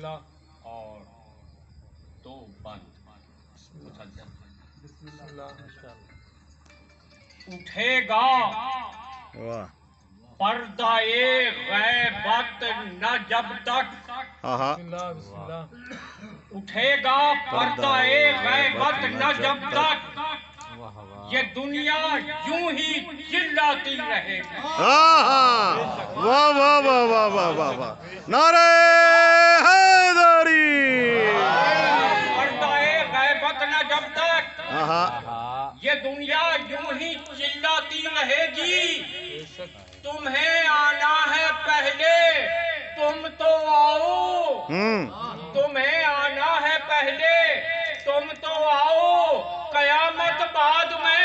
اور دو بند اٹھے گا پردہ غیبت نہ جب تک اٹھے گا پردہ غیبت نہ جب تک یہ دنیا یوں ہی چلاتی رہے گی. واہ واہ واہ واہ واہ واہ واہ نعرہ حیدری. پردہ غیبت نہ جب تک یہ دنیا یوں ہی چلاتی رہے گی. تمہیں آنا ہے پہلے تم تو آؤ. تمہیں آنا ہے پہلے تم تو آؤ. قیامت بعد میں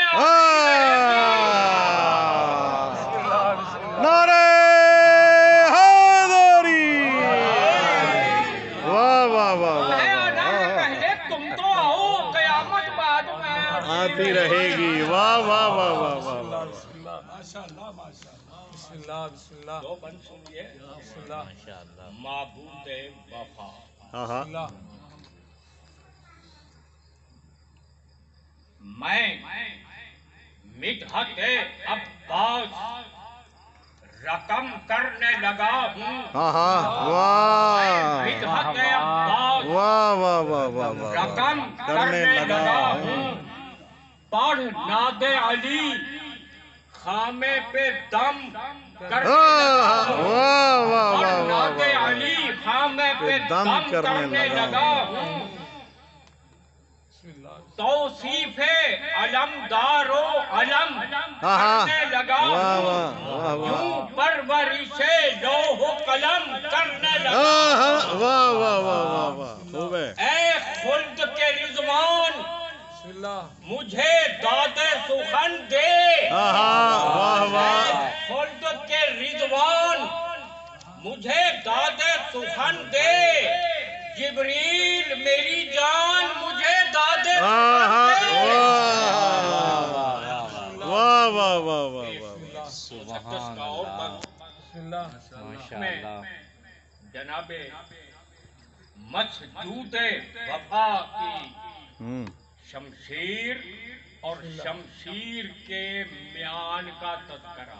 نعرہ حیدری. واہ واہ واہ. تمہیں آنا ہے پہلے تم تو آؤ. قیامت بعد میں آتی رہے گی. واہ واہ واہ واہ واہ. دو بند سنیے. معبود وفا. میں مدحت عباس رقم کرنے لگا ہوں. مدحت عباس رقم کرنے لگا ہوں. پڑھ ناد علی خامے پہ دم کرنے لگا ہوں. پڑھ ناد علی خامے پہ دم کرنے لگا ہوں. توصیف علمدار و علم کرنے لگا ہوں. یوں پرورش لوح و قلم کرنے لگا ہوں. اے خلد کے رضوان مجھے داد سخن دے. اے خلد کے رضوان مجھے داد سخن دے. جبریل میری جان مجھے داد سخن دے. واہ واہ واہ واہ. جناب مسجود وفا کی شمشیر اور شمشیر کے میان کا تذکرہ.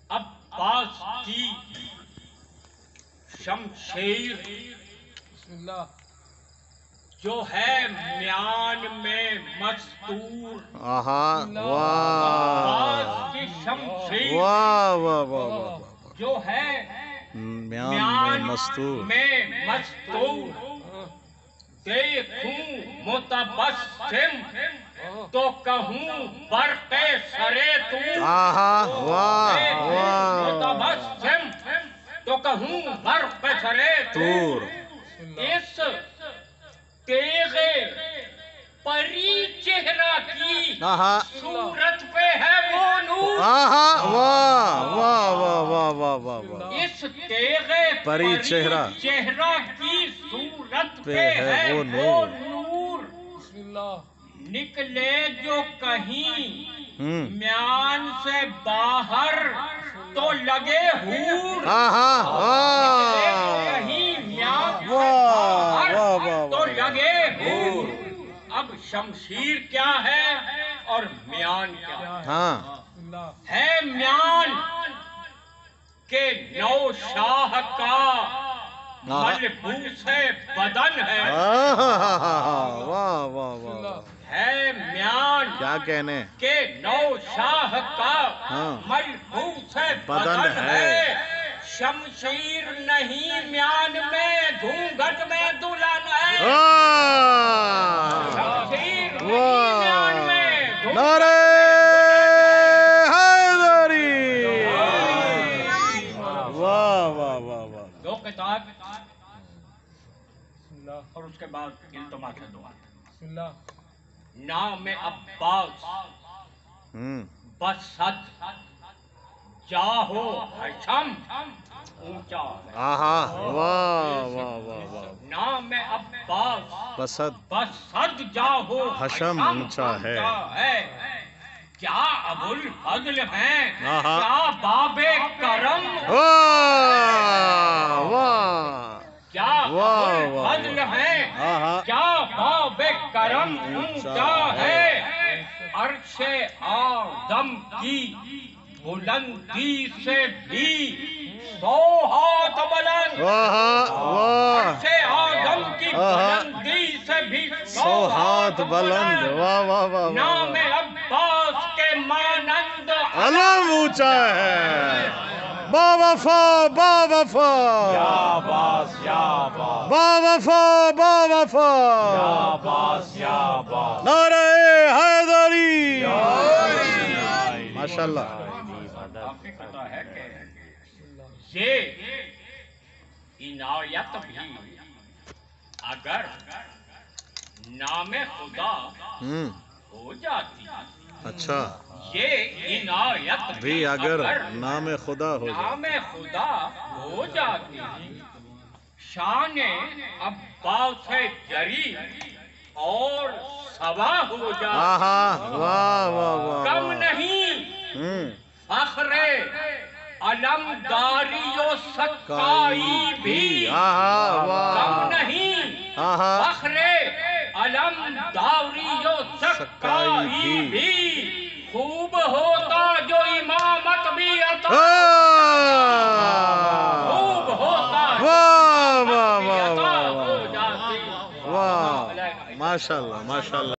عباس کی شمشیر جو ہے میان میں مستور. عباس کی شمشیر جو ہے میان میں مستور. دیکھوں متبسم تو کہوں برق سرے تور. متبسم تو کہوں برق سرے تور. اس تیغ پری چہرہ کی صورت پہ ہے وہ نور. اس تیغ پری چہرہ کی صورت پہ ہے وہ نور. نکلے جو کہیں میان سے باہر تو لگے حور. نکلے جو کہیں میان سے باہر تو لگے حور. اب شمشیر کیا ہے اور میان کیا ہے؟ میان کے نو شاہ کا ملبوس بدن ہے. ہے میان کیا کہنے کے نو شاہ کا ملبوس بدن ہے. شمشیر نہیں میان میں گھونگھٹ میں دلہن ہے. شمشیر نہیں میان میں نعرہ حیدری. واہ واہ واہ واہ. دو کتاب اور اس کے بعد التماس دعا. نام عباس بسد جاہو حشم اونچا ہے. نام عباس بسد جاہو حشم اونچا ہے. کیا ابو الفضل ہیں کیا باب کرم علم اونچا ہے عرش آدم کی بلندی سے بھی 100 ہاتھ بلند واہ واہ عرش آدم کی بلندی سے بھی 100 ہاتھ بلند واہ واہ واہ نام عباس کے مانند علم اونچا ہے با وفا با وفا عباس یا عباس با وفا با وفا یا عباس یا عباس نعرہ حیدری ماشاءاللہ حقیقت ہے کہ یہ عنایت بھی اگر نام خدا ہو جاتی اچھا یہ عنایت بھی اگر نام خدا ہو جائے نام خدا ہو جاتی شان عباس جری اور سوا ہو جاتی آہا واہ واہ واہ کم واہ نہیں فخر علمداری و سکائی بھی آہا کم واہ نہیں آہا فخر علمداری و سکائی بھی خوب ہوتا جو امامت بھی عطا خوب ہوتا واہ واہ واہ عطا واہ ہو جاتی واہ ماشاءاللہ ماشاءاللہ